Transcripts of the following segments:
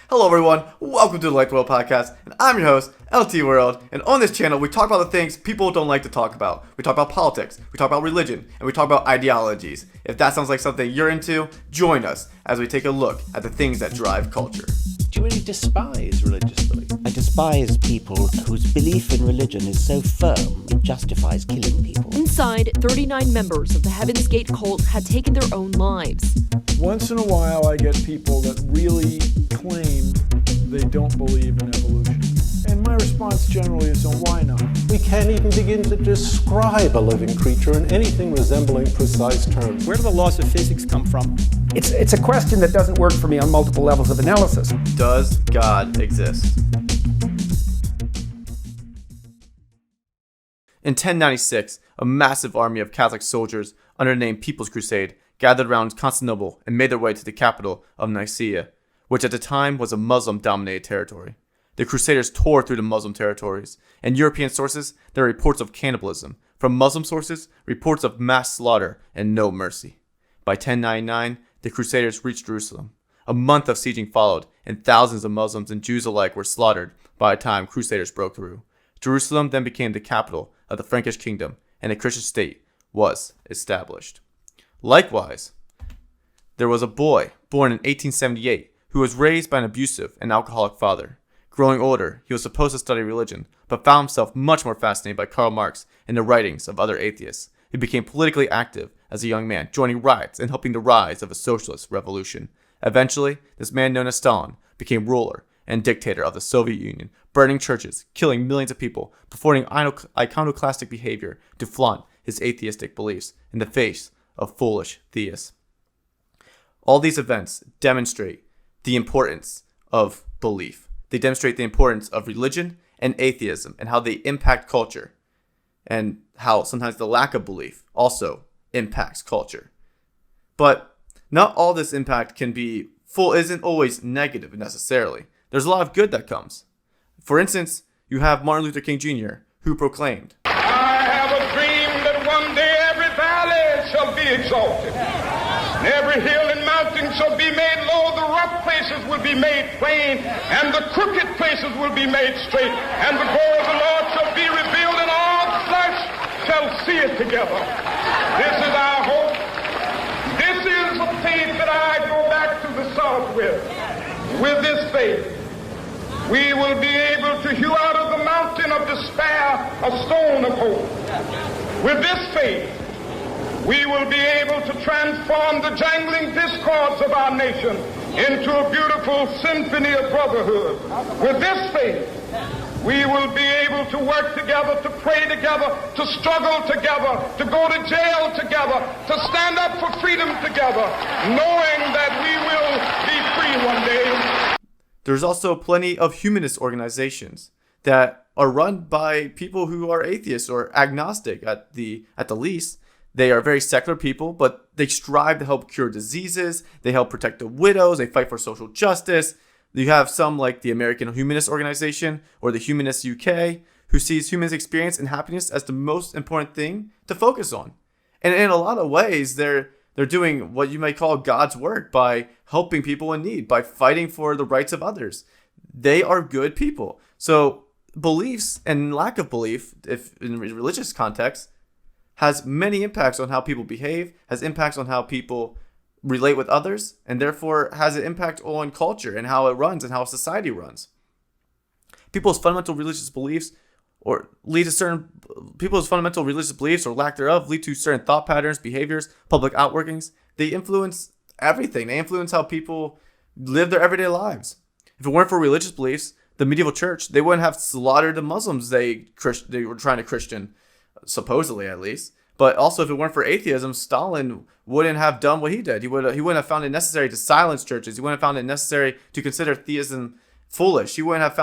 Hello everyone, welcome to the Light World Podcast, and I'm your host, LT World, and on this channel we talk about the things people don't like to talk about. We talk about politics, we talk about religion, and we talk about ideologies. If that sounds like something you're into, join us as we take a look at the things that drive culture. Do you really despise religious belief? I despise people whose belief in religion is so firm it justifies killing people. Inside, 39 members of the Heaven's Gate cult had taken their own lives. Once in a while I get people that really claim they don't believe in evolution. And my response generally is, why not? We can't even begin to describe a living creature in anything resembling precise terms. Where do the laws of physics come from? It's a question that doesn't work for me on multiple levels of analysis. Does God exist? In 1096, a massive army of Catholic soldiers under the name People's Crusade gathered around Constantinople and made their way to the capital of Nicaea, which at the time was a Muslim-dominated territory. The Crusaders tore through the Muslim territories. In European sources, there are reports of cannibalism. From Muslim sources, reports of mass slaughter and no mercy. By 1099, the Crusaders reached Jerusalem. A month of sieging followed, and thousands of Muslims and Jews alike were slaughtered by the time Crusaders broke through. Jerusalem then became the capital of the Frankish kingdom, and a Christian state was established. Likewise, there was a boy born in 1878 who was raised by an abusive and alcoholic father. Growing older, he was supposed to study religion, but found himself much more fascinated by Karl Marx and the writings of other atheists. He became politically active as a young man, joining riots and helping the rise of a socialist revolution. Eventually, this man known as Stalin became ruler and dictator of the Soviet Union, burning churches, killing millions of people, performing iconoclastic behavior to flaunt his atheistic beliefs in the face of foolish theists. All these events demonstrate the importance of belief. They demonstrate the importance of religion and atheism and how they impact culture, and how sometimes the lack of belief also impacts culture. But not all this impact isn't always negative necessarily. There's a lot of good that comes. For instance, you have Martin Luther King Jr., who proclaimed, "I have a dream that one day every valley shall be exalted, and every hill and mountain shall be made low, the rough places will be made plain, and the crooked places will be made straight, and the glory of the Lord shall be revealed, and all flesh shall see it together." This is our hope. This is a faith that I go back to the South with. With this faith, we will be able to hew out of the mountain of despair a stone of hope. With this faith, we will be able to transform the jangling discords of our nation into a beautiful symphony of brotherhood. With this faith, we will be able to work together, to pray together, to struggle together, to go to jail together, to stand up for freedom together, knowing that we will be free one day. There's also plenty of humanist organizations that are run by people who are atheists or agnostic at the least. They are very secular people, but they strive to help cure diseases. They help protect the widows. They fight for social justice. You have some like the American Humanist Organization or the Humanist UK, who sees humans' experience and happiness as the most important thing to focus on. And in a lot of ways, they're doing what you might call God's work by helping people in need, by fighting for the rights of others. They are good people. So beliefs and lack of belief, if in religious context, has many impacts on how people behave, has impacts on how people relate with others, and therefore has an impact on culture and how it runs and how society runs. People's fundamental religious beliefs or lack thereof lead to certain thought patterns, behaviors, public outworkings. They influence everything. They influence how people live their everyday lives. If it weren't for religious beliefs, the medieval church, they wouldn't have slaughtered the Muslims they were trying to Christian, supposedly at least. But also, if it weren't for atheism, Stalin wouldn't have done what he did. He wouldn't have found it necessary to silence churches. He wouldn't have found it necessary to consider theism foolish. He would have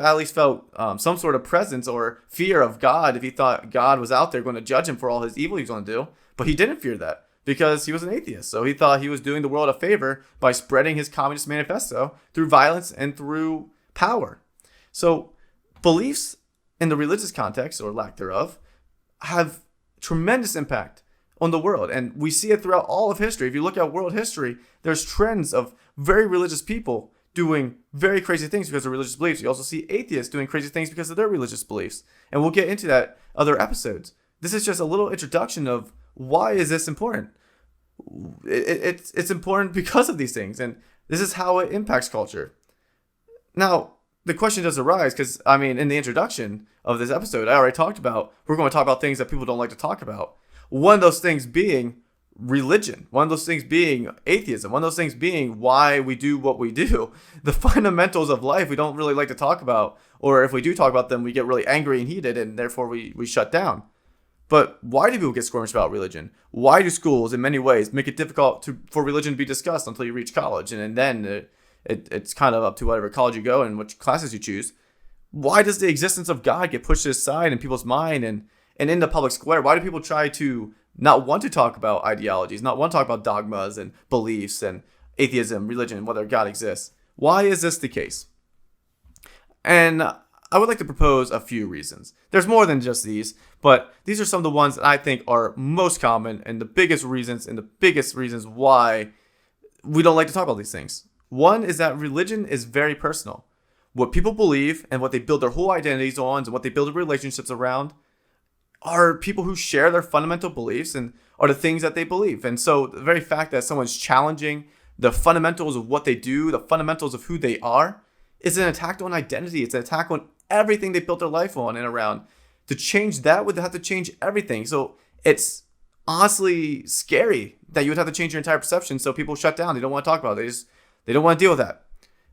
at least felt some sort of presence or fear of God if he thought God was out there going to judge him for all his evil he was going to do. But he didn't fear that because he was an atheist. So he thought he was doing the world a favor by spreading his communist manifesto through violence and through power. So beliefs in the religious context, or lack thereof, have tremendous impact on the world. And we see it throughout all of history. If you look at world history, there's trends of very religious people doing very crazy things because of religious beliefs. You also see atheists doing crazy things because of their religious beliefs. And we'll get into that other episodes. This is just a little introduction of why is this important. It's important because of these things, and this is how it impacts culture. Now, the question does arise because, in the introduction of this episode, I already talked about, we're going to talk about things that people don't like to talk about. One of those things being religion. One of those things being atheism. One of those things being why we do what we do. The fundamentals of life we don't really like to talk about, or if we do talk about them, we get really angry and heated, and therefore we shut down. But why do people get squirmish about religion? Why do schools, in many ways, make it difficult for religion to be discussed until you reach college? And then it's kind of up to whatever college you go and which classes you choose. Why does the existence of God get pushed aside in people's mind and in the public square? Why do people try to not want to talk about ideologies, not want to talk about dogmas and beliefs and atheism, religion, whether God exists? Why is this the case? And I would like to propose a few reasons. There's more than just these, but these are some of the ones that I think are most common and the biggest reasons why we don't like to talk about these things. One is that religion is very personal. What people believe and what they build their whole identities on and what they build their relationships around are people who share their fundamental beliefs and are the things that they believe. And so the very fact that someone's challenging the fundamentals of what they do, the fundamentals of who they are, is an attack on identity. It's an attack on everything they built their life on and around. To change that would have to change everything. So it's honestly scary that you would have to change your entire perception. So people shut down. They don't want to talk about it. They don't want to deal with that.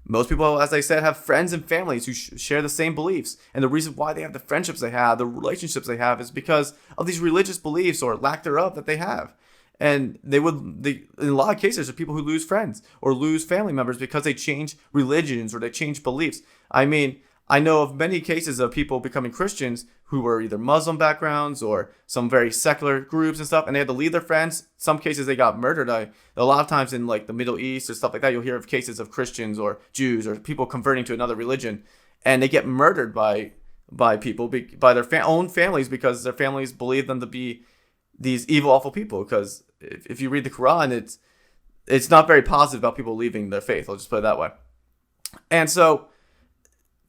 Most people, as I said, have friends and families who share the same beliefs. And the reason why they have the friendships they have, the relationships they have, is because of these religious beliefs or lack thereof that they have. And in a lot of cases, there are people who lose friends or lose family members because they change religions or they change beliefs. I know of many cases of people becoming Christians who were either Muslim backgrounds or some very secular groups and stuff, and they had to leave their friends. Some cases they got murdered. A lot of times in like the Middle East or stuff like that, you'll hear of cases of Christians or Jews or people converting to another religion, and they get murdered by people, by their own families, because their families believe them to be these evil, awful people. Because if you read the Quran, it's not very positive about people leaving their faith. I'll just put it that way. And so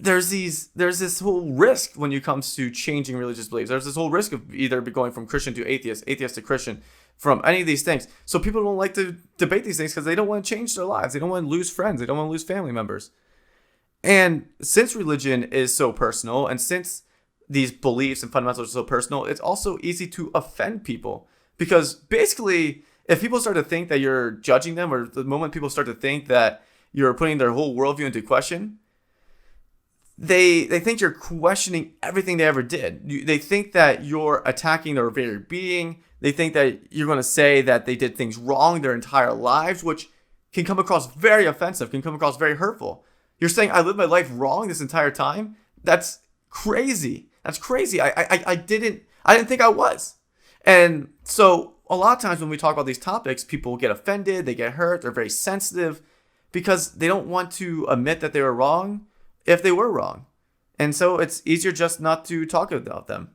there's this whole risk when it comes to changing religious beliefs. There's this whole risk of either going from Christian to atheist to Christian, from any of these things. So people don't like to debate these things because they don't want to change their lives. They don't want to lose friends. They don't want to lose family members. And since religion is so personal, and since these beliefs and fundamentals are so personal, it's also easy to offend people. Because basically, if people start to think that you're judging them, or the moment people start to think that you're putting their whole worldview into question, they think you're questioning everything they ever did. They think that you're attacking their very being. They think that you're going to say that they did things wrong their entire lives, which can come across very offensive, can come across very hurtful. You're saying I lived my life wrong this entire time? That's crazy. That's crazy. I didn't think I was. And so a lot of times when we talk about these topics, people get offended, they get hurt, they're very sensitive because they don't want to admit that they were wrong if they were wrong. And so it's easier just not to talk about them.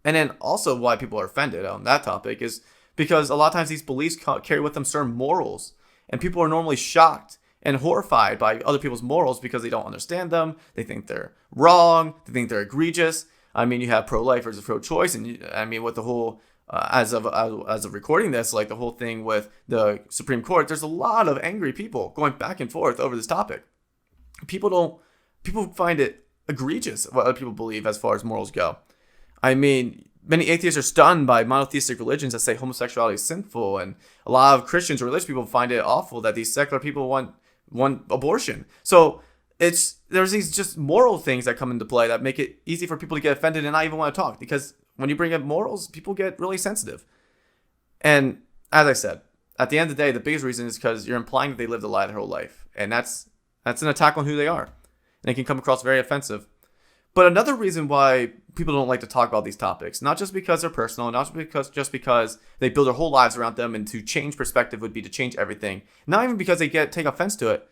And then also why people are offended on that topic is because a lot of times these beliefs carry with them certain morals, and people are normally shocked and horrified by other people's morals because they don't understand them. They think they're wrong. They think they're egregious. You have pro-life versus pro-choice, and with the whole as of recording this, like the whole thing with the Supreme Court, there's a lot of angry people going back and forth over this topic. People find it egregious what other people believe as far as morals go. Many atheists are stunned by monotheistic religions that say homosexuality is sinful, and a lot of Christians or religious people find it awful that these secular people want abortion. So there's these just moral things that come into play that make it easy for people to get offended and not even want to talk, because when you bring up morals, people get really sensitive. And as I said, at the end of the day, the biggest reason is because you're implying that they lived a lie their whole life, and that's an attack on who they are, and it can come across very offensive. But another reason why people don't like to talk about these topics, not just because they're personal, not just because they build their whole lives around them, and to change perspective would be to change everything, not even because they take offense to it,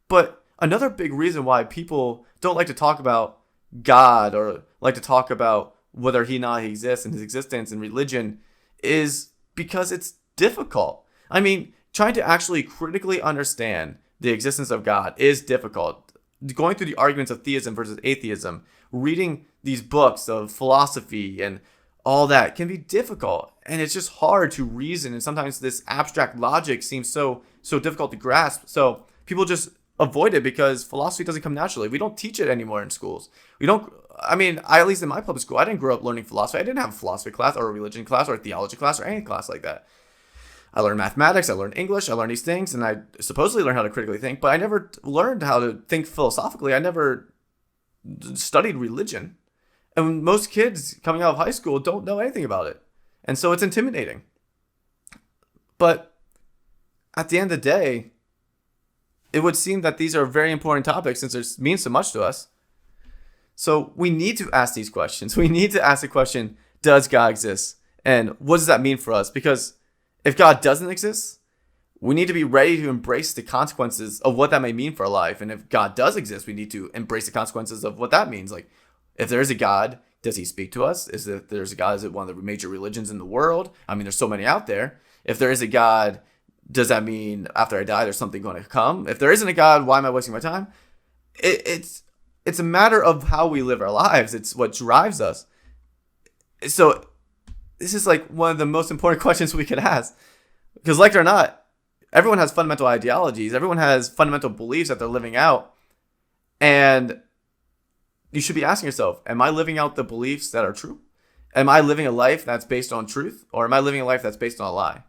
but another big reason why people don't like to talk about God or like to talk about whether he or not exists and his existence and religion is because it's difficult. Trying to actually critically understand the existence of God is difficult. Going through the arguments of theism versus atheism, reading these books of philosophy and all that can be difficult. And it's just hard to reason. And sometimes this abstract logic seems so difficult to grasp. So people just avoid it because philosophy doesn't come naturally. We don't teach it anymore in schools. At least in my public school, I didn't grow up learning philosophy. I didn't have a philosophy class or a religion class or a theology class or any class like that. I learned mathematics, I learned English, I learned these things, and I supposedly learned how to critically think, but I never learned how to think philosophically. I never studied religion. And most kids coming out of high school don't know anything about it. And so it's intimidating. But at the end of the day, it would seem that these are very important topics since it means so much to us. So we need to ask these questions. We need to ask the question, does God exist? And what does that mean for us? Because if God doesn't exist, we need to be ready to embrace the consequences of what that may mean for our life. And if God does exist, we need to embrace the consequences of what that means. Like, if there is a God, does he speak to us? Is it one of the major religions in the world? I mean, there's so many out there. If there is a God, does that mean after I die, there's something going to come? If there isn't a God, why am I wasting my time? It's a matter of how we live our lives. It's what drives us. So this is like one of the most important questions we could ask. Because like it or not, everyone has fundamental ideologies. Everyone has fundamental beliefs that they're living out. And you should be asking yourself, am I living out the beliefs that are true? Am I living a life that's based on truth? Or am I living a life that's based on a lie?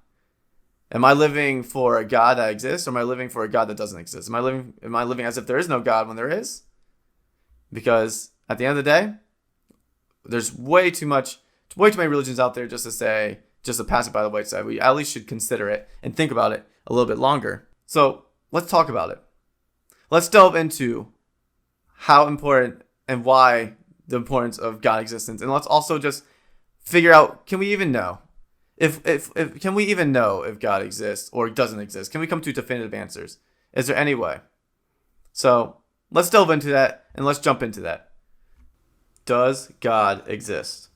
Am I living for a God that exists? Or am I living for a God that doesn't exist? Am I living as if there is no God when there is? Because at the end of the day, there's way too many religions out there just to pass it by the wayside. We at least should consider it and think about it a little bit longer. So let's talk about it. Let's delve into how important and why the importance of God existence. And let's also just figure out, can we even know? Can we even know if God exists or doesn't exist? Can we come to definitive answers? Is there any way? So let's delve into that and let's jump into that. Does God exist?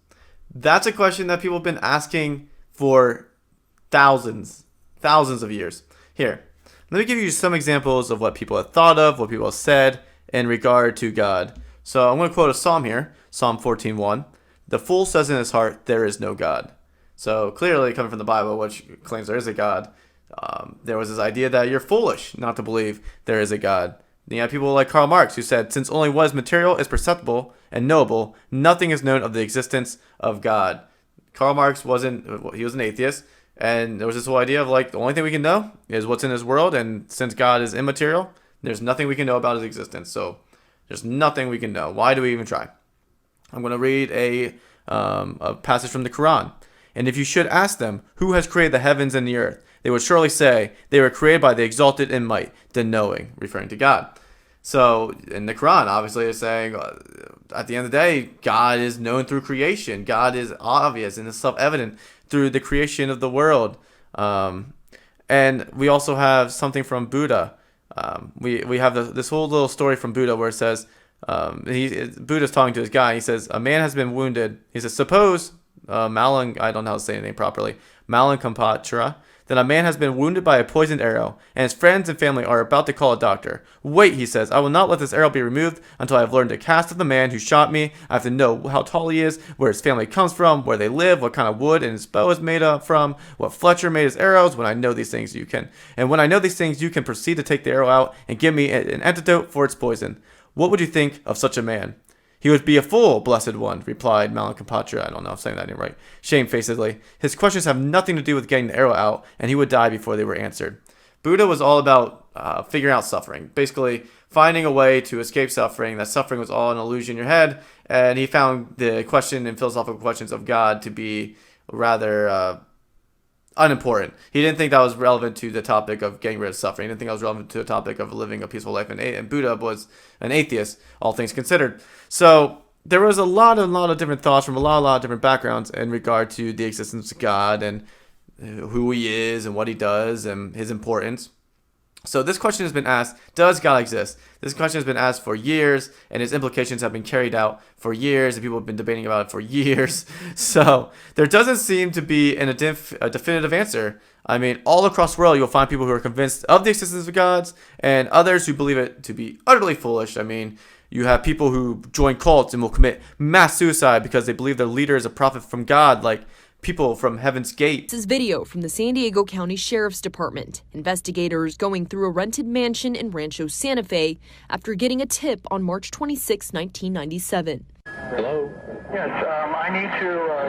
That's a question that people have been asking for thousands of years. Here, let me give you some examples of what people have thought of, what people have said in regard to God. So I'm going to quote a psalm here, Psalm 14:1. The fool says in his heart, there is no God. So clearly coming from the Bible, which claims there is a God, there was this idea that you're foolish not to believe there is a God. You have people like Karl Marx who said, since only what is material is perceptible and knowable, nothing is known of the existence of God. Karl Marx he was an atheist, and there was this whole idea of like, the only thing we can know is what's in this world, and since God is immaterial, there's nothing we can know about his existence. So there's nothing we can know. Why do we even try? I'm going to read a passage from the Quran. And if you should ask them, who has created the heavens and the earth? They would surely say, they were created by the exalted in might, the knowing, referring to God. So in the Quran, obviously, it's saying, at the end of the day, God is known through creation. God is obvious and is self-evident through the creation of the world. And we also have something from Buddha. We have this whole little story from Buddha where it says, Buddha's talking to this guy. He says, a man has been wounded. He says, suppose, I don't know how to say the name properly, Malankapatra, that a man has been wounded by a poisoned arrow, and his friends and family are about to call a doctor. Wait, he says, I will not let this arrow be removed until I have learned the caste of the man who shot me. I have to know how tall he is, where his family comes from, where they live, what kind of wood and his bow is made up from, what Fletcher made his arrows. When I know these things, you can proceed to take the arrow out and give me an antidote for its poison. What would you think of such a man? He would be a fool, blessed one, replied Malankapatra. I don't know if I'm saying that name right. Shamefacedly. His questions have nothing to do with getting the arrow out, and he would die before they were answered. Buddha was all about figuring out suffering, basically finding a way to escape suffering. That suffering was all an illusion in your head, and he found the question and philosophical questions of God to be rather unimportant. He didn't think that was relevant to the topic of getting rid of suffering. He didn't think that was relevant to the topic of living a peaceful life. And Buddha was an atheist, all things considered. So there was a lot of different thoughts from a lot of different backgrounds in regard to the existence of God and who he is and what he does and his importance. So this question has been asked, does God exist? This question has been asked for years, and its implications have been carried out for years, and people have been debating about it for years. So there doesn't seem to be a definitive answer. I mean, all across the world, you'll find people who are convinced of the existence of gods, and others who believe it to be utterly foolish. I mean, you have people who join cults and will commit mass suicide because they believe their leader is a prophet from God, like people from Heaven's Gate. This is video from the San Diego County Sheriff's Department. Investigators going through a rented mansion in Rancho Santa Fe after getting a tip on March 26, 1997. Hello? Yes, I need to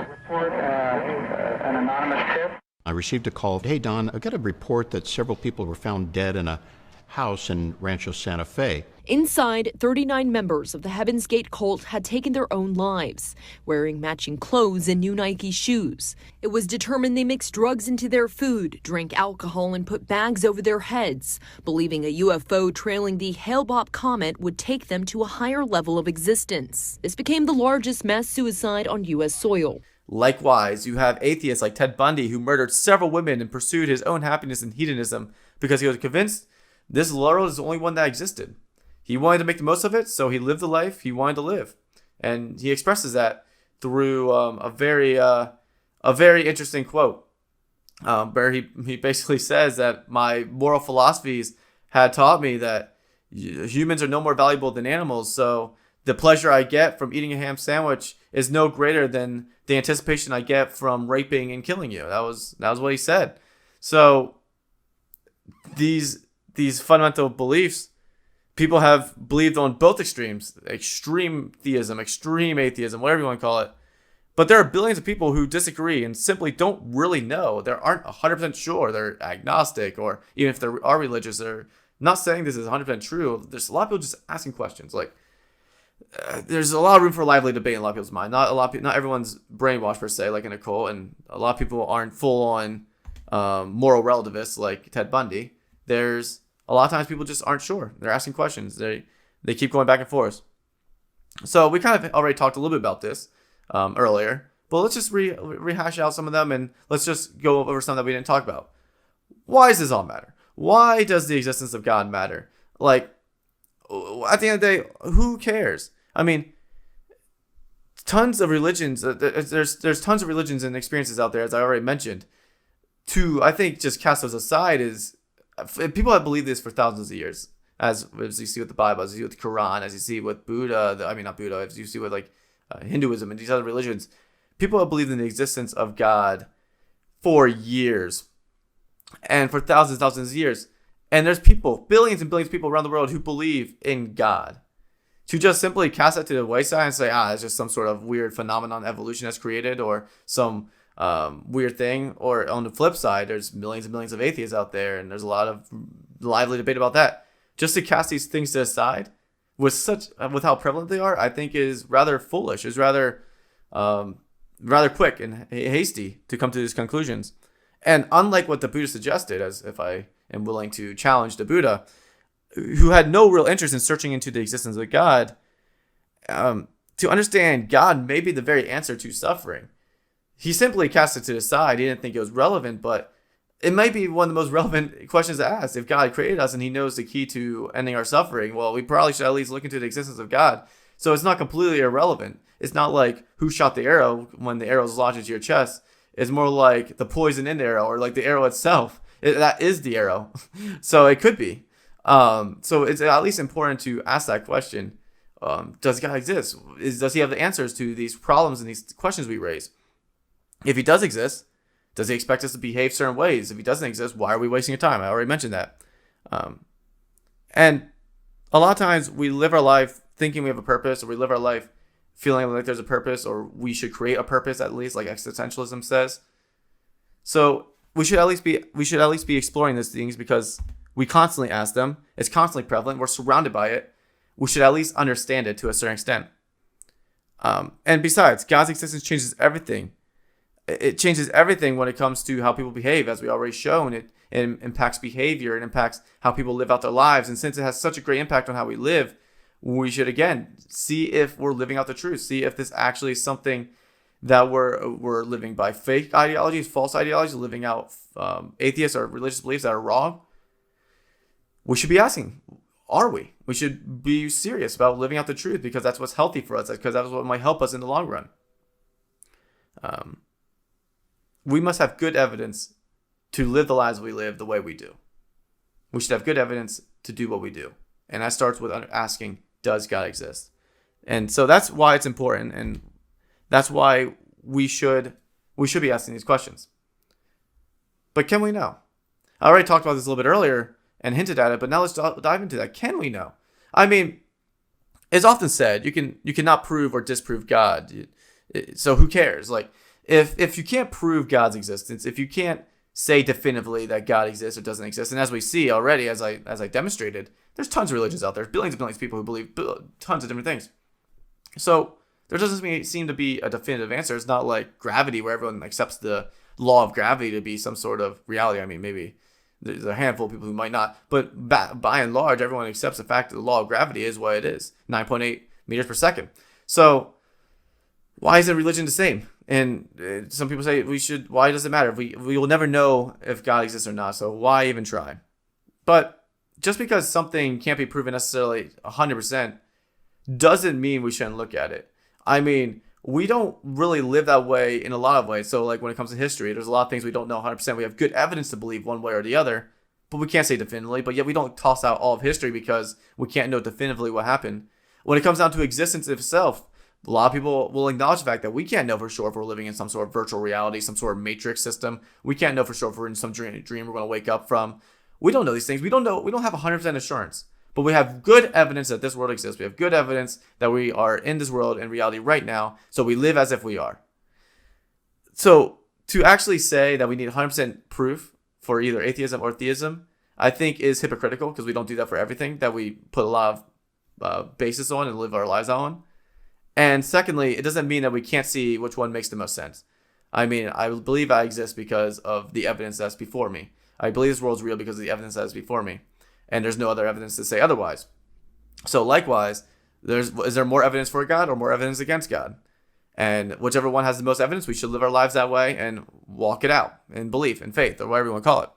report an anonymous tip. I received a call. Hey, Don, I've got a report that several people were found dead in a house in Rancho Santa Fe. Inside, 39 members of the Heaven's Gate cult had taken their own lives, wearing matching clothes and new Nike shoes. It was determined they mixed drugs into their food, drank alcohol, and put bags over their heads, believing a UFO trailing the Hale-Bopp comet would take them to a higher level of existence. This became the largest mass suicide on U.S. soil. Likewise, you have atheists like Ted Bundy, who murdered several women and pursued his own happiness and hedonism because he was convinced this world is the only one that existed. He wanted to make the most of it, so he lived the life he wanted to live. And he expresses that through a very interesting quote, where he basically says that my moral philosophies had taught me that humans are no more valuable than animals, so the pleasure I get from eating a ham sandwich is no greater than the anticipation I get from raping and killing you. That was what he said. So these fundamental beliefs, people have believed on both extremes, extreme theism, extreme atheism, whatever you want to call it. But there are billions of people who disagree and simply don't really know. They aren't 100% sure. They're agnostic, or even if they are religious, they're not saying this is 100% true. There's a lot of people just asking questions. Like, there's a lot of room for lively debate in a lot of people's mind. Not everyone's brainwashed per se, like in a cult, and a lot of people aren't full on moral relativists like Ted Bundy. There's a lot of times people just aren't sure. They're asking questions. They keep going back and forth. So we kind of already talked a little bit about this earlier, but let's just rehash out some of them, and let's just go over some that we didn't talk about. Why does this all matter? Why does the existence of God matter? Like, at the end of the day, who cares? I mean, tons of religions. There's tons of religions and experiences out there, as I already mentioned. To, I think, just cast those aside is people have believed this for thousands of years, as you see with the Bible, as you see with the Quran, as you see with Buddha. Not Buddha. As you see with like Hinduism and these other religions, people have believed in the existence of God for years, and for thousands of years. And there's people, billions and billions of people around the world who believe in God. To just simply cast that to the wayside and say, it's just some sort of weird phenomenon evolution has created, or some weird thing. Or on the flip side, there's millions and millions of atheists out there, and there's a lot of lively debate about that. Just to cast these things to the side with how prevalent they are, I think is rather foolish. Is rather quick and hasty to come to these conclusions. And unlike what the Buddha suggested, as if I am willing to challenge the Buddha, who had no real interest in searching into the existence of God, to understand God may be the very answer to suffering. He simply cast it to the side. He didn't think it was relevant, but it might be one of the most relevant questions to ask. If God created us and he knows the key to ending our suffering, well, we probably should at least look into the existence of God. So it's not completely irrelevant. It's not like who shot the arrow when the arrow is lodged into your chest. It's more like the poison in the arrow, or like the arrow itself. That is the arrow. So it could be. So it's at least important to ask that question. Does God exist? Does he have the answers to these problems and these questions we raise? If he does exist, does he expect us to behave certain ways? If he doesn't exist, why are we wasting your time? I already mentioned that. And a lot of times we live our life thinking we have a purpose, or we live our life feeling like there's a purpose, or we should create a purpose, at least, like existentialism says. So we should at least be exploring these things, because we constantly ask them. It's constantly prevalent. We're surrounded by it. We should at least understand it to a certain extent. And besides, God's existence changes everything. It changes everything when it comes to how people behave, as we already shown. It impacts behavior. It impacts how people live out their lives. And since it has such a great impact on how we live, we should, again, see if we're living out the truth. See if this actually is something that we're living by fake ideologies, false ideologies, living out atheist or religious beliefs that are wrong. we should be asking, are we? We should be serious about living out the truth because that's what's healthy for us, because that's what might help us in the long run. We must have good evidence to live the lives we live the way we do. We should have good evidence to do what we do. And that starts with asking, does God exist? And so that's why it's important, and that's why we should be asking these questions. But can we know? I already talked about this a little bit earlier and hinted at it, but now let's dive into that. Can we know? I mean, it's often said you cannot prove or disprove God. So who cares? Like, if you can't prove God's existence, if you can't say definitively that God exists or doesn't exist, and as we see already, as I demonstrated, there's tons of religions out there, billions and billions of people who believe tons of different things. So there doesn't seem to be a definitive answer. It's not like gravity, where everyone accepts the law of gravity to be some sort of reality. I mean, maybe there's a handful of people who might not, but by and large, everyone accepts the fact that the law of gravity is what it is, 9.8 meters per second. So why isn't religion the same? And some people say why does it matter? We will never know if God exists or not, so why even try? But just because something can't be proven necessarily 100% doesn't mean we shouldn't look at it. I mean, we don't really live that way in a lot of ways. So like when it comes to history, there's a lot of things we don't know 100%. We have good evidence to believe one way or the other, but we can't say definitively. But yet we don't toss out all of history because we can't know definitively what happened. When it comes down to existence itself, a lot of people will acknowledge the fact that we can't know for sure if we're living in some sort of virtual reality, some sort of matrix system. We can't know for sure if we're in some dream we're going to wake up from. We don't know these things. We don't have 100% assurance, but we have good evidence that this world exists. We have good evidence that we are in this world in reality right now. So we live as if we are. So to actually say that we need 100% proof for either atheism or theism, I think is hypocritical, because we don't do that for everything that we put a lot of basis on and live our lives on. And secondly, it doesn't mean that we can't see which one makes the most sense. I mean, I believe I exist because of the evidence that's before me. I believe this world's real because of the evidence that's before me. And there's no other evidence to say otherwise. So likewise, is there more evidence for God or more evidence against God? And whichever one has the most evidence, we should live our lives that way and walk it out in belief and faith, or whatever you want to call it.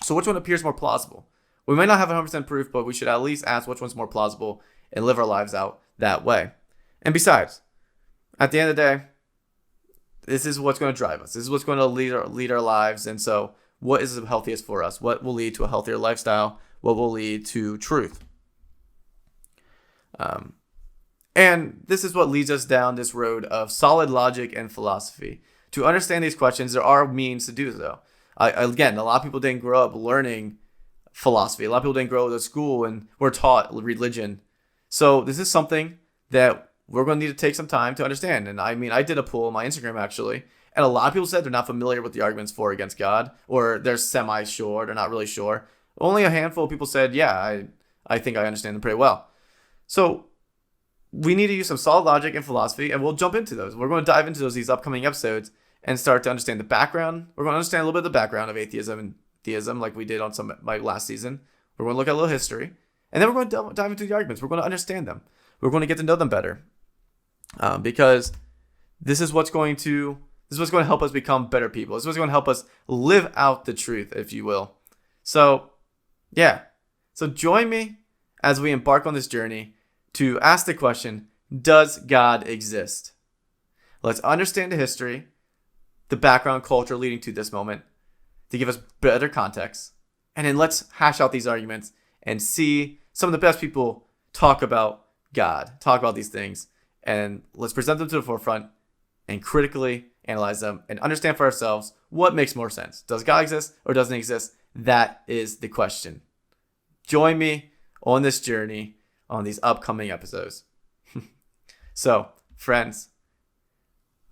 So which one appears more plausible? We might not have 100% proof, but we should at least ask which one's more plausible and live our lives out that way. And besides, at the end of the day, this is what's going to drive us. This is what's going to lead our lives. And so what is the healthiest for us? What will lead to a healthier lifestyle? What will lead to truth? And this is what leads us down this road of solid logic and philosophy. To understand these questions, there are means to do so. Again, a lot of people didn't grow up learning philosophy. A lot of people didn't grow up at school and were taught religion. So this is something that we're going to need to take some time to understand. And I mean, I did a poll on my Instagram actually, and a lot of people said they're not familiar with the arguments for or against God, or they're semi-sure, they're not really sure. Only a handful of people said, yeah, I think I understand them pretty well. So we need to use some solid logic and philosophy, and we'll jump into those. We're going to dive into these upcoming episodes and start to understand the background. We're going to understand a little bit of the background of atheism and theism, like we did on my last season. We're going to look at a little history, and then we're going to dive into the arguments. We're going to understand them. We're going to get to know them better, because this is what's going to help us become better people. This is what's going to help us live out the truth, if you will. So, yeah. So join me as we embark on this journey to ask the question, does God exist? Let's understand the history, the background culture leading to this moment, to give us better context. And then let's hash out these arguments and see some of the best people talk about God, talk about these things, and let's present them to the forefront and critically analyze them and understand for ourselves what makes more sense. Does God exist or doesn't exist? That is the question. Join me on this journey on these upcoming episodes. So, friends,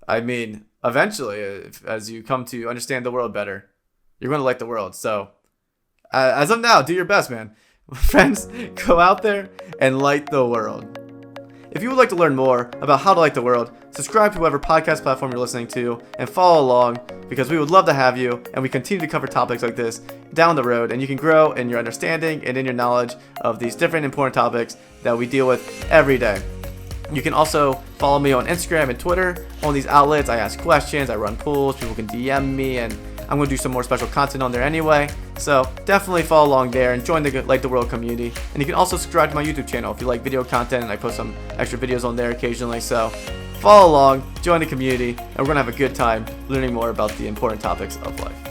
I mean, eventually, as you come to understand the world better, you're going to like the world. So, as of now, do your best, man. Friends, go out there and light the world. If you would like to learn more about how to light the world, subscribe to whatever podcast platform you're listening to and follow along, because we would love to have you, and we continue to cover topics like this down the road, and you can grow in your understanding and in your knowledge of these different important topics that we deal with every day. You can also follow me on Instagram and Twitter. On these outlets, I ask questions, I run polls, people can DM me, and I'm going to do some more special content on there anyway. So definitely follow along there and join the Like the World community. And you can also subscribe to my YouTube channel if you like video content, and I post some extra videos on there occasionally. So follow along, join the community, and we're gonna have a good time learning more about the important topics of life.